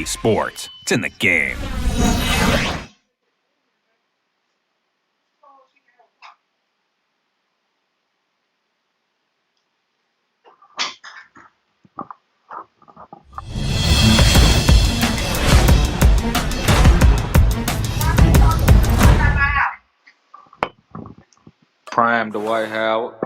sports. It's in the game. Prime Dwight Howard.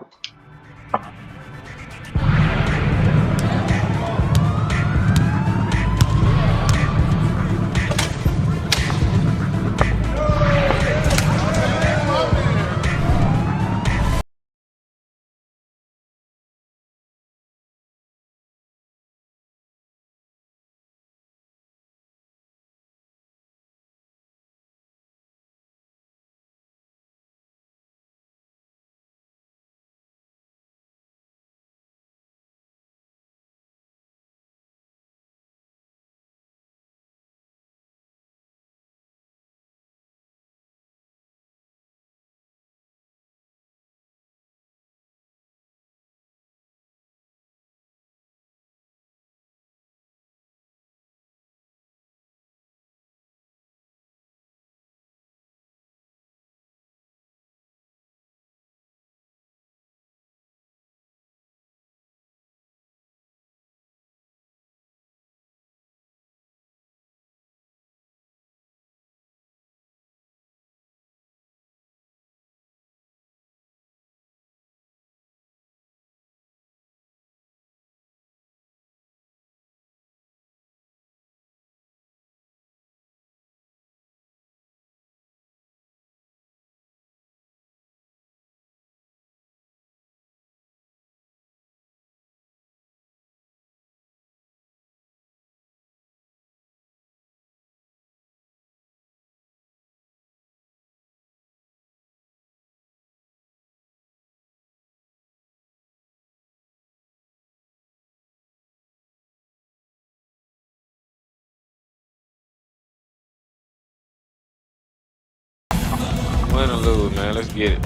Win or lose, man. Let's get it.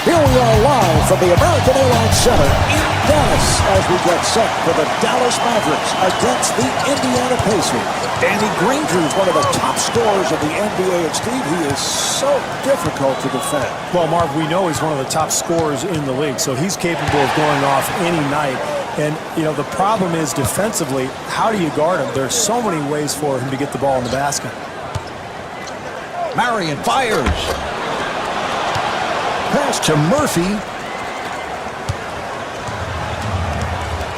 Here we are live from the American Airlines Center in Dallas as we get set for the Dallas Mavericks against the Indiana Pacers. Danny Granger is one of the top scorers of the NBA, and Steve, he is so difficult to defend. Well, Marv, we know he's one of the top scorers in the league, so he's capable of going off any night. And, you know, the problem is defensively, how do you guard him? There's so many ways for him to get the ball in the basket. Marion fires. Pass to Murphy.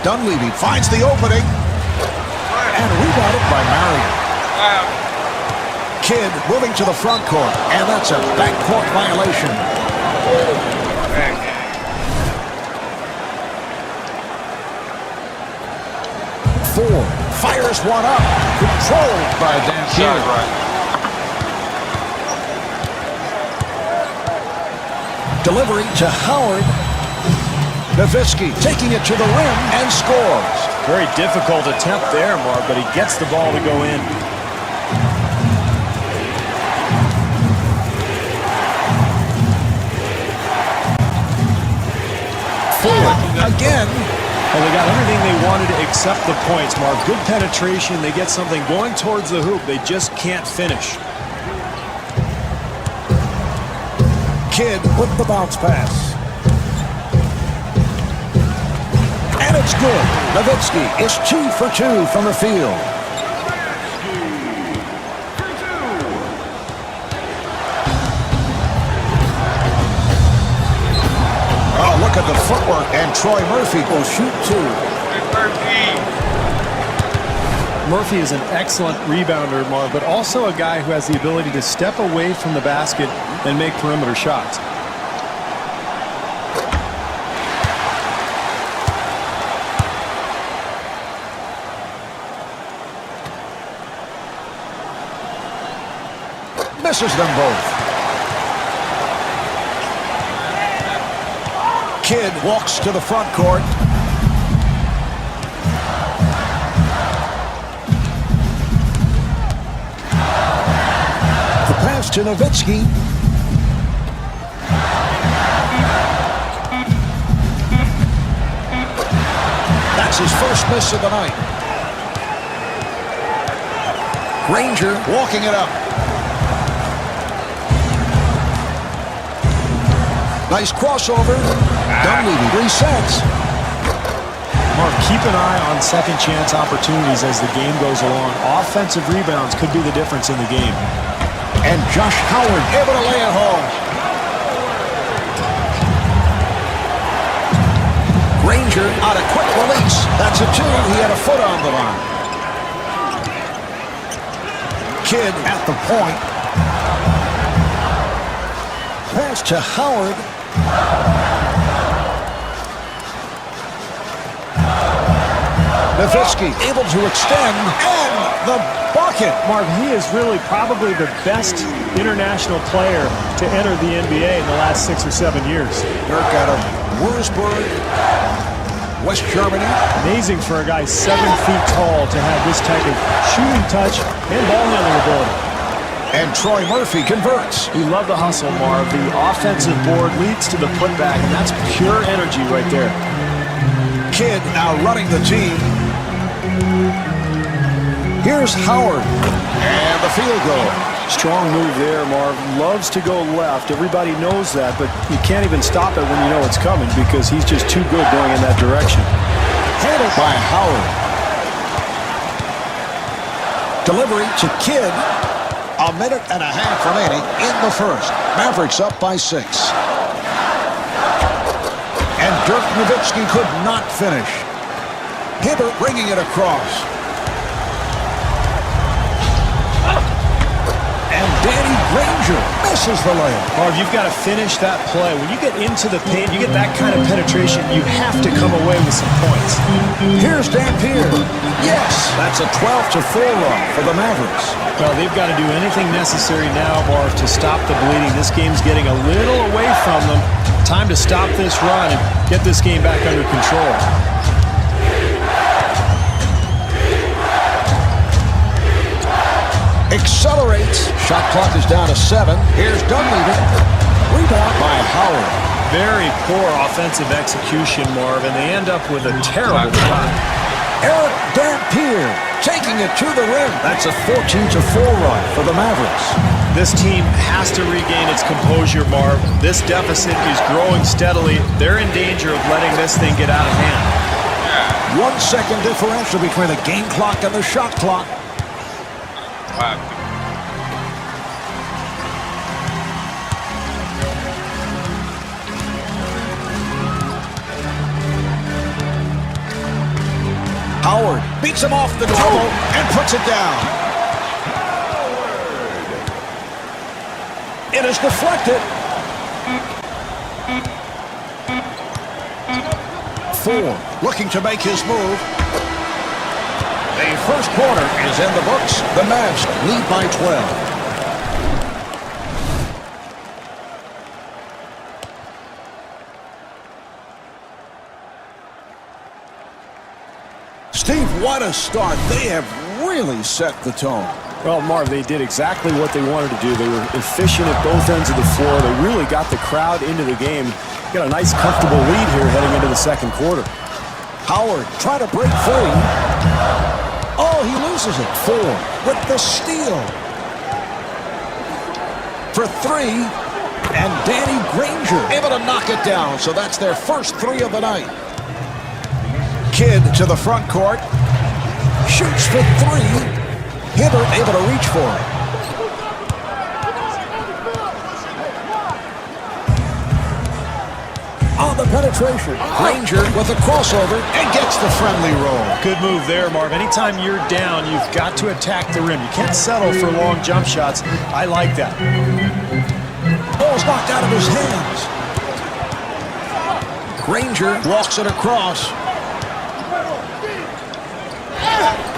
Dunleavy finds the opening. And rebounded by Marion. Kidd moving to the front court. And that's a backcourt violation. Ford fires one up. Controlled by Dan Kidd. Delivery to Howard. Nowitzki taking it to the rim and scores. Very difficult attempt there, Marv, but he gets the ball to go in. Ford again. Well, they got everything they wanted except the points, Marv. Good penetration. They get something going towards the hoop. They just can't finish. Kidd with the bounce pass. And it's good. Nowitzki is 2 for 2 from the field. Oh, look at the footwork. And Troy Murphy will shoot 2. Murphy is an excellent rebounder, Marv, but also a guy who has the ability to step away from the basket and make perimeter shots. Misses them both. Kidd walks to the front court. To Nowitzki. That's his first miss of the night. Granger walking it up. Nice crossover. Dunleavy resets. Mark, keep an eye on second chance opportunities as the game goes along. Offensive rebounds could be the difference in the game. And Josh Howard able to lay it home. Granger on a quick release. That's a two. He had a foot on the line. Kidd at the point. Pass to Howard. Nowitzki able to extend, and the bucket. Mark, he is really probably the best international player to enter the NBA in the last 6 or 7 years. Dirk out of Würzburg, West Germany. Amazing for a guy 7 feet tall to have this type of shooting touch and ball handling ability. And Troy Murphy converts. We love the hustle, Marv. The offensive board leads to the putback, and that's pure energy right there. Kidd now running the team. Here's Howard. And the field goal. Strong move there, Marv. Loves to go left. Everybody knows that, but you can't even stop it when you know it's coming because he's just too good going in that direction. Handled by Howard. Delivery to Kidd. A minute and a half remaining in the first. Mavericks up by 6. And Dirk Nowitzki could not finish. Hibbert bringing it across. And Danny Granger misses the layup. Marv, you've got to finish that play. When you get into the paint, you get that kind of penetration, you have to come away with some points. Here's Dampier. Yes, that's a 12-4 run for the Mavericks. Well, they've got to do anything necessary now, Marv, to stop the bleeding. This game's getting a little away from them. Time to stop this run and get this game back under control. Accelerates. Shot clock is down to 7. Here's Dunleavy. Rebound by Howard. Very poor offensive execution, Marv, and they end up with a terrible shot. Eric Dampier taking it to the rim. That's a 14-4 run for the Mavericks. This team has to regain its composure, Marv. This deficit is growing steadily. They're in danger of letting this thing get out of hand. 1 second differential between the game clock and the shot clock. Howard beats him off the dribble and puts it down. It is deflected. 4 looking to make his move. The first quarter is in the books. The Mavs lead by 12. Steve, what a start. They have really set the tone. Well, Marv, they did exactly what they wanted to do. They were efficient at both ends of the floor. They really got the crowd into the game. Got a nice, comfortable lead here heading into the second quarter. Howard trying to break free. Oh, he loses it. 4 with the steal. For 3. And Danny Granger able to knock it down. So that's their first 3 of the night. Kidd to the front court. Shoots for 3. Hibbert able to reach for it. On the penetration. Granger with a crossover and gets the friendly roll. Good move there, Marv. Anytime you're down, you've got to attack the rim. You can't settle for long jump shots. I like that. Ball's knocked out of his hands. Granger walks it across.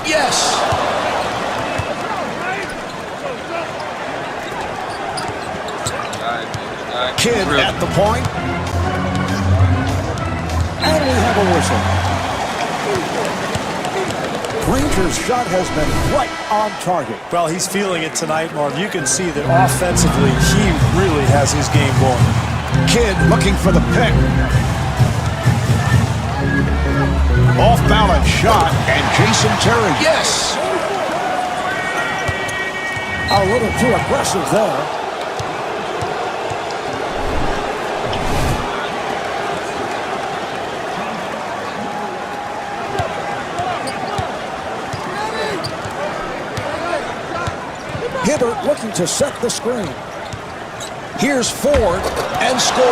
Yes. Kidd at the point. And we have a whistle. Granger's shot has been right on target. Well, he's feeling it tonight, Marv. You can see that offensively, he really has his game going. Kidd looking for the pick. Off-balance shot, and Jason Terry, yes! A little too aggressive there. Hibbert looking to set the screen. Here's Ford and scores.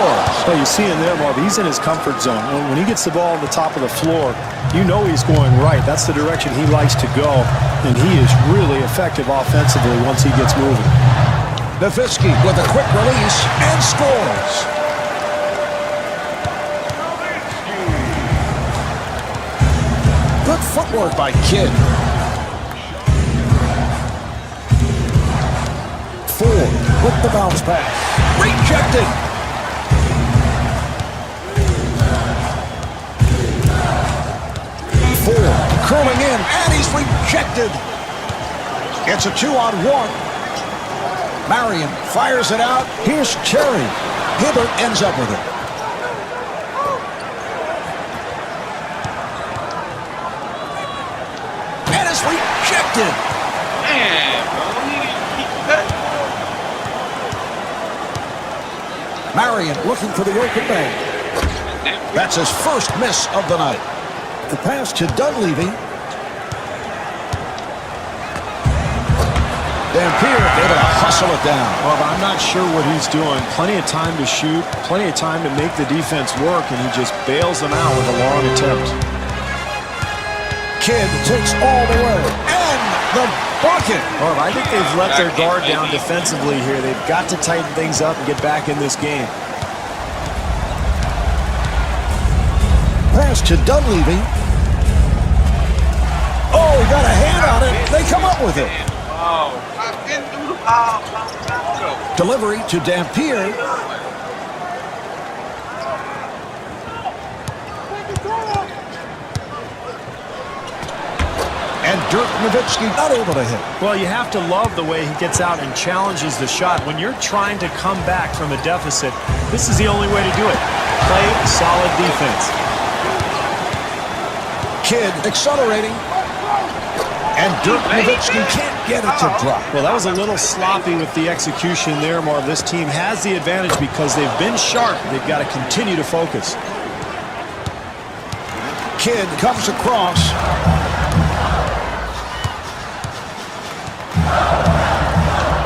Well, you see him there, Marv. He's in his comfort zone. When he gets the ball on the top of the floor, you know he's going right. That's the direction he likes to go, and he is really effective offensively once he gets moving. Nowitzki with a quick release and scores. Good footwork by Kidd. Ford with the bounce pass. Rejected. Ford curling in, and he's rejected. It's a 2-on-1. Marion fires it out. Here's Cherry. Hibbert ends up with it. And it's rejected. Man, bro, he didn't keep that. Marion looking for the open man. That's his first miss of the night. The pass to Dunleavy. Dampier able to hustle it down. Well, I'm not sure what he's doing. Plenty of time to shoot, plenty of time to make the defense work, and he just bails them out with a long attempt. Kidd takes all the way. And the bucket. Well, I think they've let their guard down defensively here. They've got to tighten things up and get back in this game. Pass to Dunleavy. Oh, he got a hand on it. They come up with it. Oh, I've been through the ball. Delivery to Dampier. And Dirk Nowitzki not able to hit. Well, you have to love the way he gets out and challenges the shot. When you're trying to come back from a deficit, this is the only way to do it. Play solid defense. Kidd accelerating. And Dirk Nowitzki can't get it to drop. Well, that was a little sloppy with the execution there, Marv. This team has the advantage because they've been sharp. They've got to continue to focus. Kidd comes across.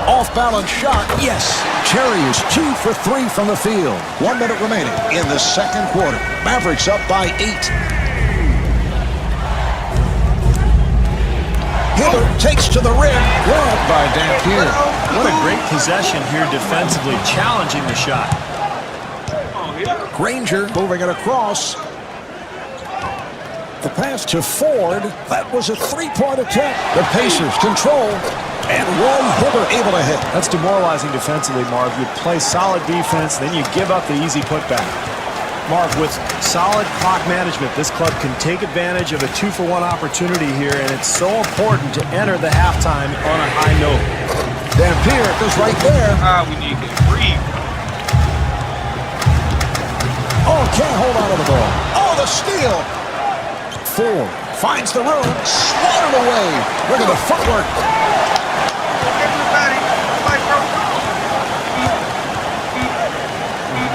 Off-balance shot, yes. Cherry is 2 for 3 from the field. 1 minute remaining in the second quarter. Mavericks up by 8. Hibbert takes to the rim. Grabbed by Dampier. What a great possession here defensively, challenging the shot. Granger moving it across. The pass to Ford. That was a 3-point attempt. The Pacers control. And Roy Hibbert able to hit. That's demoralizing defensively, Marv. You play solid defense, then you give up the easy putback. Marv, with solid clock management, this club can take advantage of a 2-for-1 opportunity here, and it's so important to enter the halftime on a high note. Dampier goes right there. We need to breathe. Oh, can't hold on to the ball. Oh, the steal. Ford finds the room, swatted away. Look at the footwork. Everybody, like, bro.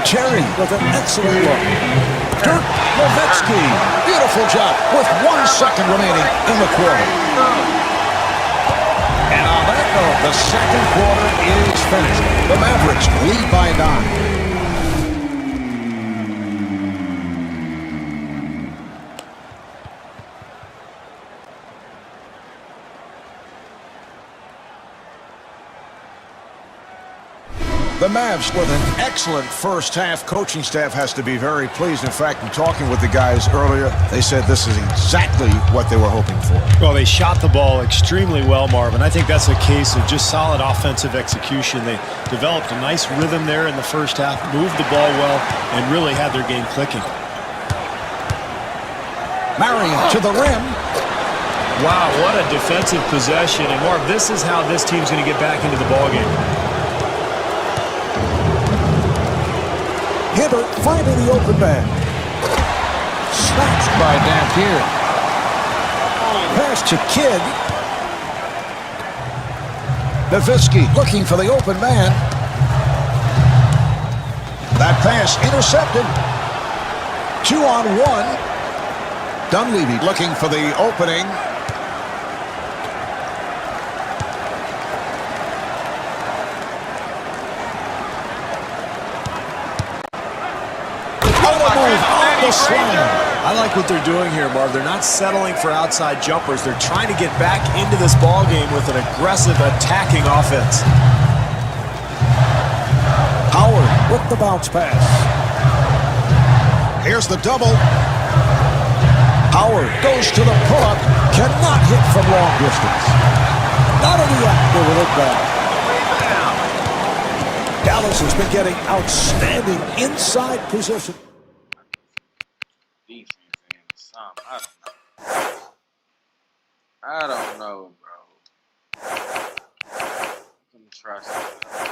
Cherry with an excellent look. Dirk Nowitzki. Beautiful job with 1 second remaining in the quarter. And on that note, the second quarter is finished. The Mavericks lead by 9. The Mavs with an excellent first half. Coaching staff has to be very pleased. In fact, in talking with the guys earlier, they said this is exactly what they were hoping for. Well, they shot the ball extremely well, Marvin. I think that's a case of just solid offensive execution. They developed a nice rhythm there in the first half, moved the ball well, and really had their game clicking. Marion to the rim. Wow, what a defensive possession. And Marv, this is how this team's going to get back into the ballgame. Hibbert finding the open man. snatched by Dampier. Pass to Kidd. Nowitzki looking for the open man. That pass intercepted. 2-on-1. Dunleavy looking for the opening. I like what they're doing here, Marv. They're not settling for outside jumpers. They're trying to get back into this ball game with an aggressive attacking offense. Howard with the bounce pass. Here's the double. Howard goes to the pull-up. Cannot hit from long distance. Not only active with it back. Dallas has been getting outstanding inside position. Defense and something. I don't know, bro. I'm gonna try something else.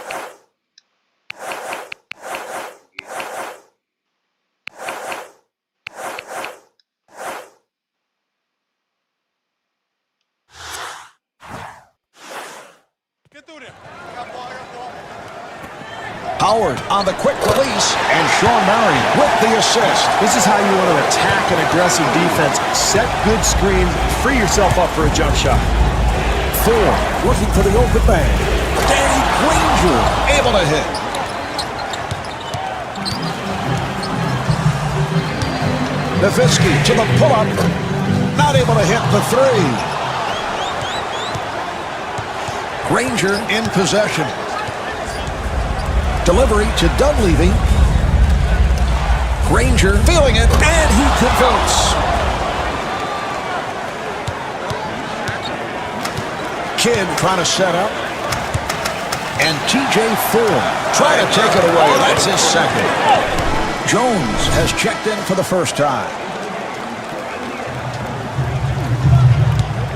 Howard on the quick release, and Sean Murray with the assist. This is how you want to attack an aggressive defense. Set good screens, free yourself up for a jump shot. Ford looking for the open man. Danny Granger able to hit. Nowitzki to the pull-up. Not able to hit the three. Granger in possession. Delivery to Dunleavy. Granger feeling it, and he converts. Kidd trying to set up. And TJ Ford trying to take it away. That's his second. Jones has checked in for the first time.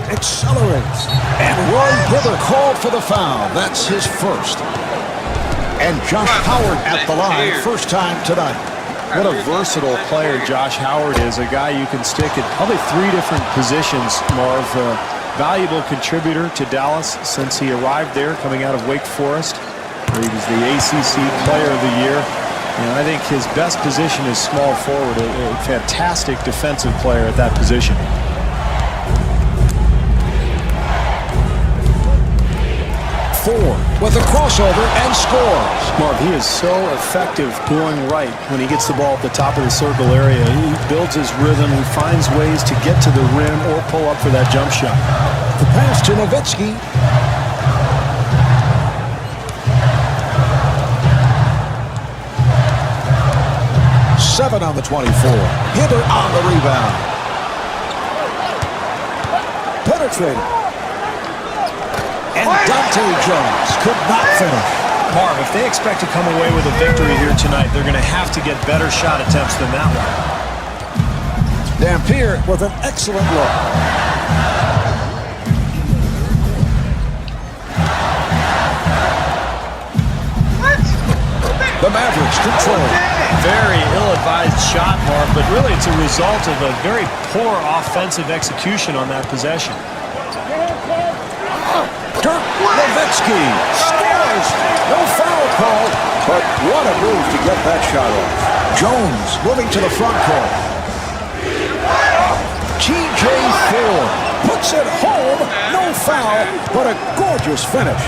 Accelerates. And Roy Hibbert called for the foul. That's his first. And Josh Howard at the line, first time tonight. What a versatile player Josh Howard is, a guy you can stick at probably 3 different positions, Marv. A valuable contributor to Dallas since he arrived there coming out of Wake Forest, where he was the ACC Player of the Year. And I think his best position is small forward, a fantastic defensive player at that position. Ford with a crossover and scores. Marv, he is so effective going right when he gets the ball at the top of the circle area. He builds his rhythm. He finds ways to get to the rim or pull up for that jump shot. The pass to Nowitzki. Seven on the 24. Hibbert on the rebound. Penetrating. And Dante Jones could not finish. Marv, if they expect to come away with a victory here tonight, they're going to have to get better shot attempts than that one. Dampier with an excellent look. The Mavericks control. Very ill-advised shot, Marv, but really it's a result of a very poor offensive execution on that possession. Dirk Nowitzki scores. No foul call, but what a move to get that shot off. Jones moving to the front court. TJ Ford puts it home. No foul, but a gorgeous finish.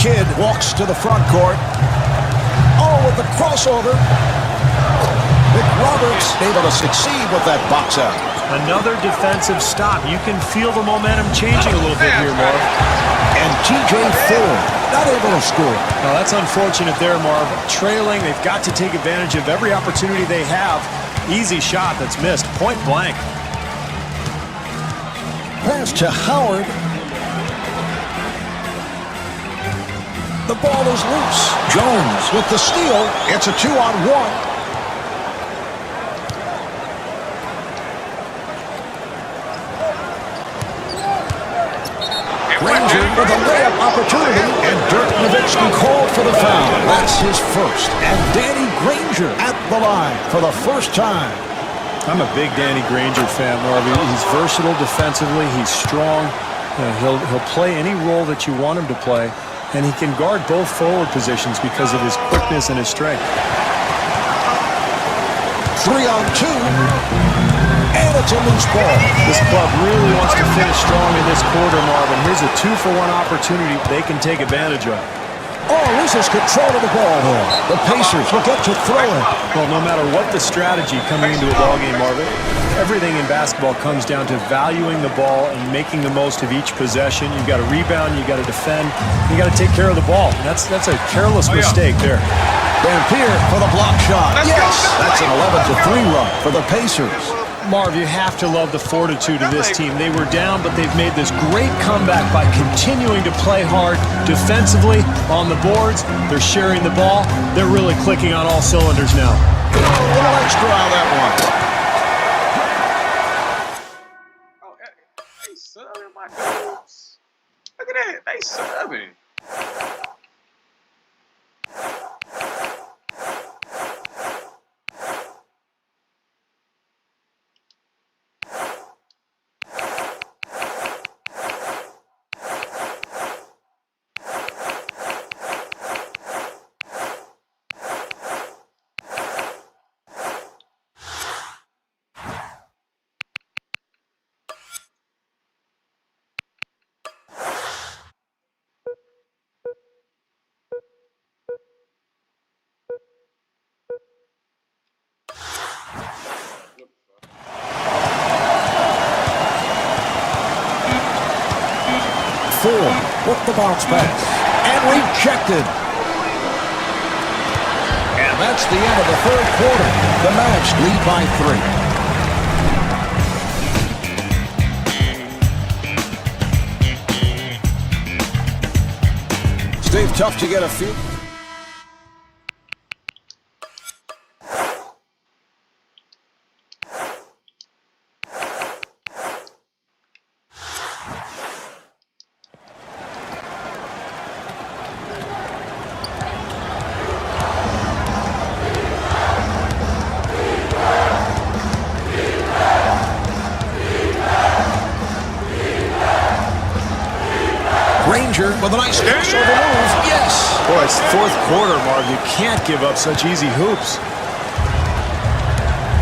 Kidd walks to the front court. Oh, with the crossover. McRoberts able to succeed with that box out. Another defensive stop. You can feel the momentum changing a little bit here, Marv. And TJ Ford not able to score. Now that's unfortunate there, Marv. Trailing, they've got to take advantage of every opportunity they have. Easy shot that's missed, point blank. Pass to Howard. The ball is loose. Jones with the steal. It's a 2-on-1. Granger with a layup opportunity, and Dirk Nowitzki called for the foul. That's his first. And Danny Granger at the line for the first time. I'm a big Danny Granger fan, Marvin. He's versatile defensively. He's strong. He'll play any role that you want him to play, and he can guard both forward positions because of his quickness and his strength. 3-on-2, and it's a loose ball. This club really wants to finish strong in this quarter, Marvin. Here's a 2-for-1 opportunity they can take advantage of. Oh, loses control of the ball there. The Pacers will get to throwing. Well, no matter what the strategy coming into a ballgame, Marvin, everything in basketball comes down to valuing the ball and making the most of each possession. You've got to rebound, you've got to defend, you got to take care of the ball. And that's a careless mistake there. Dampier for the block shot. Yes, that's an 11-3 run for the Pacers. Marv, you have to love the fortitude of this team. They were down, but they've made this great comeback by continuing to play hard defensively on the boards. They're sharing the ball. They're really clicking on all cylinders now. A little extra on that one. Oh, they subbing my dudes. Look at that. They subbing. Ford with the bounce pass. And rejected. And that's the end of the third quarter. The Mavs lead by 3. Steve, tough to get a few. Granger with a nice crossover move. Yes. Boy, it's the fourth quarter, Marv. You can't give up such easy hoops.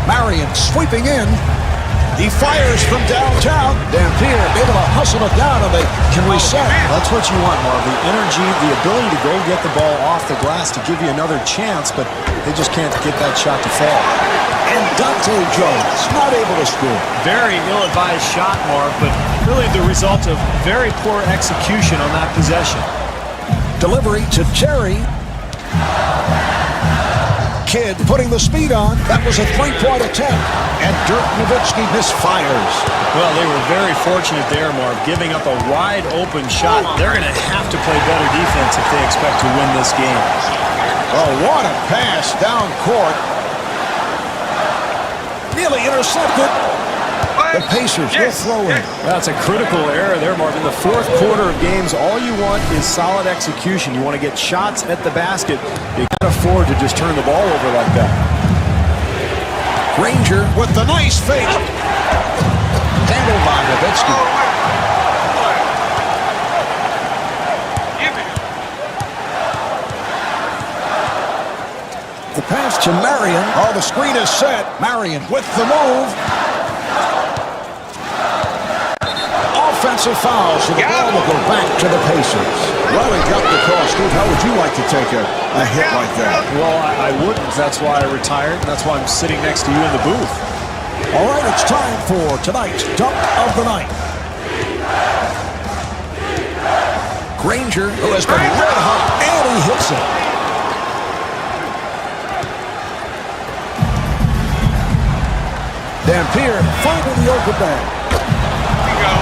Marion sweeping in. He fires from downtown. Dampier able to hustle it down, and they can reset. That's what you want, Marv. The energy, the ability to go get the ball off the glass to give you another chance, but they just can't get that shot to fall. And Dante Jones not able to score. Very ill-advised shot, Marv, but really the result of very poor execution on that possession. Delivery to Terry. Kidd putting the speed on. That was a three-point attempt. And Dirk Nowitzki misfires. Well, they were very fortunate there, Marv, giving up a wide-open shot. They're going to have to play better defense if they expect to win this game. Oh, what a pass down court. Nearly intercepted. The Pacers will throw in. That's a critical error there, Marv. In the fourth quarter of games, all you want is solid execution. You want to get shots at the basket. You can't afford to just turn the ball over like that. Granger with the nice fake. Handled by Nowitzki. The pass to Marion. Oh, the screen is set. Marion with the move. Offensive foul, so the ball will go back to the Pacers. Well, he got the call. Steve, how would you like to take a hit like that? Well, I wouldn't. That's why I retired. That's why I'm sitting next to you in the booth. All right, it's time for tonight's dunk of the night. Granger, who has been red hot, and he hits it. Dampier finding the open man. Here we go.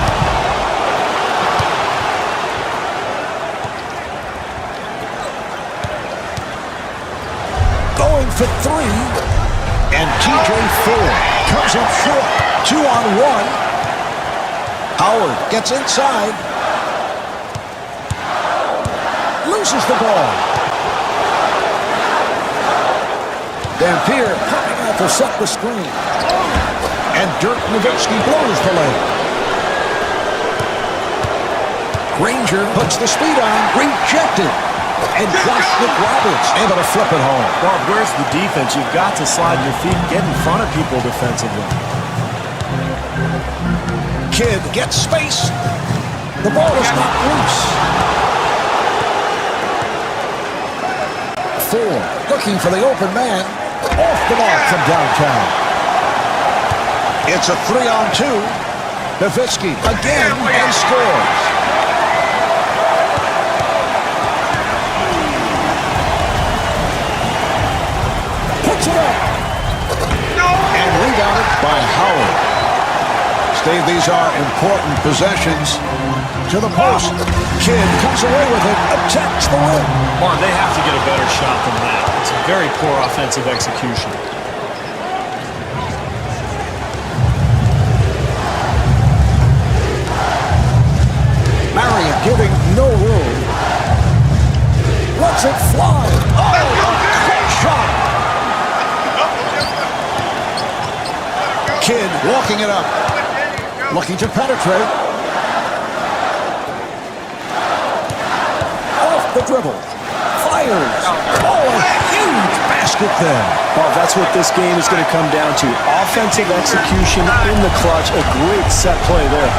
Going for three. And TJ Ford comes up short. 2-on-1. Howard gets inside. Loses the ball. Dampier coming out to set the screen. And Dirk Nowitzki blows the lane. Granger puts the speed on. Rejected. And Josh Roberts able to flip it home. Well, where's the defense? You've got to slide your feet, get in front of people defensively. Kidd gets space. The ball is not loose. Ford looking for the open man. Off the mark from downtown. It's a 3-on-2. Nowitzki again and scores. Puts it up. And rebounded by Howard. Steve, these are important possessions. To the post. Kidd comes away with it. Attacks the rim. Mark, they have to get a better shot than that. It's a very poor offensive execution. Marion giving no room. Lets it fly. Oh, great shot. Kidd walking it up. Looking to penetrate. Off the dribble. Fires. Oh, a huge basket there. Well, that's what this game is going to come down to. Offensive execution in the clutch. A great set play there.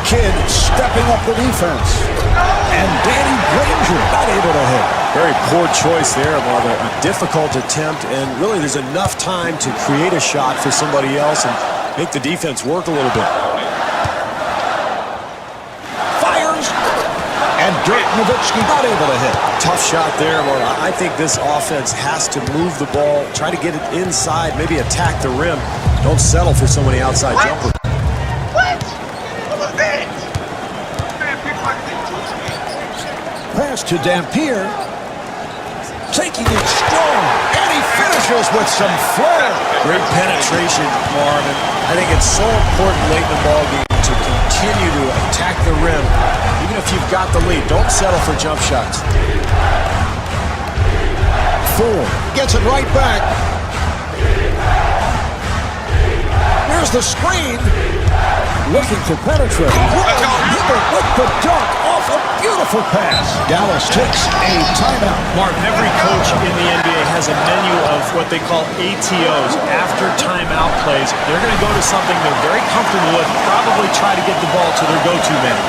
Kidd stepping up the defense. And Danny Granger not able to hit. Very poor choice there, Marv. A difficult attempt, and really there's enough time to create a shot for somebody else and make the defense work a little bit. Fires. And Dirk Nowitzki not able to hit. Tough shot there, Marv. I think this offense has to move the ball, try to get it inside, maybe attack the rim. Don't settle for so many outside jumpers. Pass to Dampier. Taking it strong. And he finishes with some flair. Great penetration, Marvin. I think it's so important late in the ballgame to continue to attack the rim. Even if you've got the lead, don't settle for jump shots. Ford gets it right back. Here's the screen. Looking to penetrate. With the dunk off a beautiful pass. Dallas takes a timeout. Mark, every coach in the NBA has a menu of what they call ATOs, after timeout plays. They're going to go to something they're very comfortable with, probably try to get the ball to their go-to man.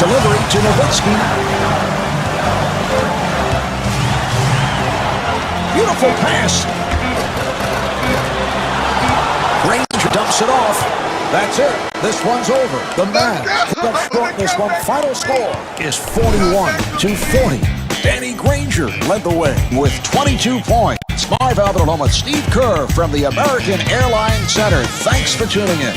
Delivery to Nowitzki. Beautiful pass. Granger dumps it off. That's it. This one's over. The Mavs pick up short this one. Final score is 41-40. Danny Granger led the way with 22 points. Marv Albert along with Steve Kerr from the American Airlines Center. Thanks for tuning in.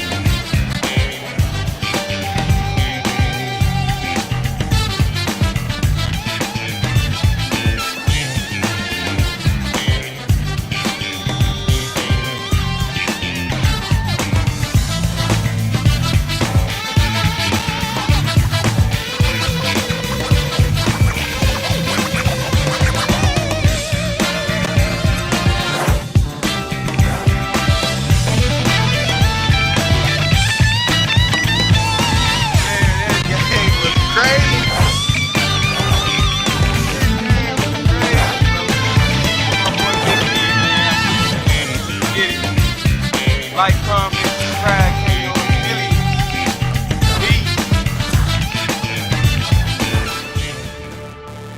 Like from